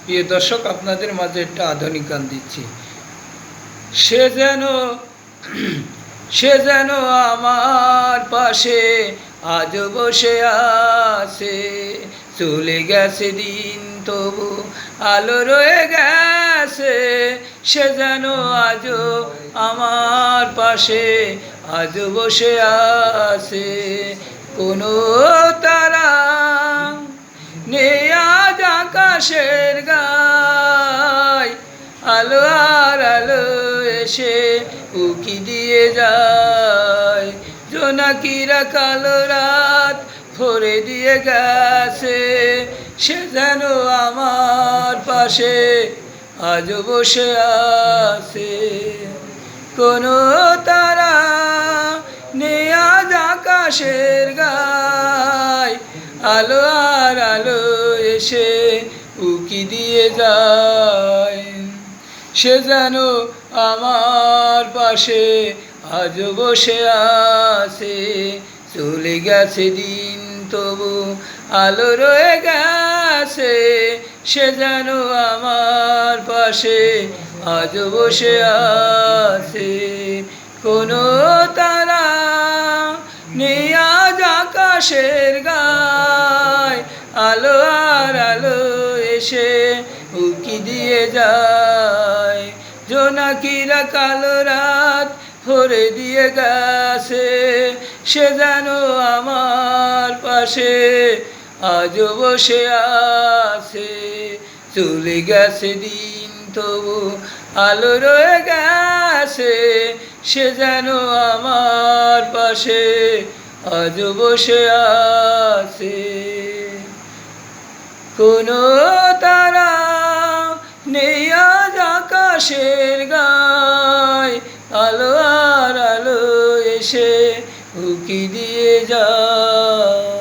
প্রিয় দর্শক, আপনাদের মাঝে একটা আধুনিক গান দিচ্ছি। সে যেন সে যেন আমার পাশে আজ বসে আছে, চলে গেছে দিন তবু আলো রয়ে গেছে। সে যেন আজও আমার পাশে আজ বসে আছে। কোনো তারা নেই আজ আকাশের গায়, আলো আর আলো এসে উকি দিয়ে যায়। জোনাকিরা কালো রাত ভরে দিয়ে গেছে, সে যেন আমার পাশে আজ বসে আছে। কোনো তারা নেই আজ আকাশের গায়, আলো আর আলো এসে উকি দিয়ে যায়। সে যেন আমার পাশে আজ বসে আছে, চলে গেছে দিন তবু আলো রয়ে গেছে। সে যেন আমার পাশে আজ বসে আছে। কোনো তারা নেই আজ আকাশের গায়, আলো আর আলো এসে উকি দিয়ে যায়। জোনাকিরা কালো রাত ভরে দিয়ে গেছে, সে যেন আমার পাশে আজ বসে আছে। চলে গেছে দিন তবু আলো রয়ে গেছে, সে যেন আমার পাশে আজ বসে আছে। কোনো তারা নেই আজ আকাশের গায়, আলো আর আলো এসে উকি দিয়ে যায়।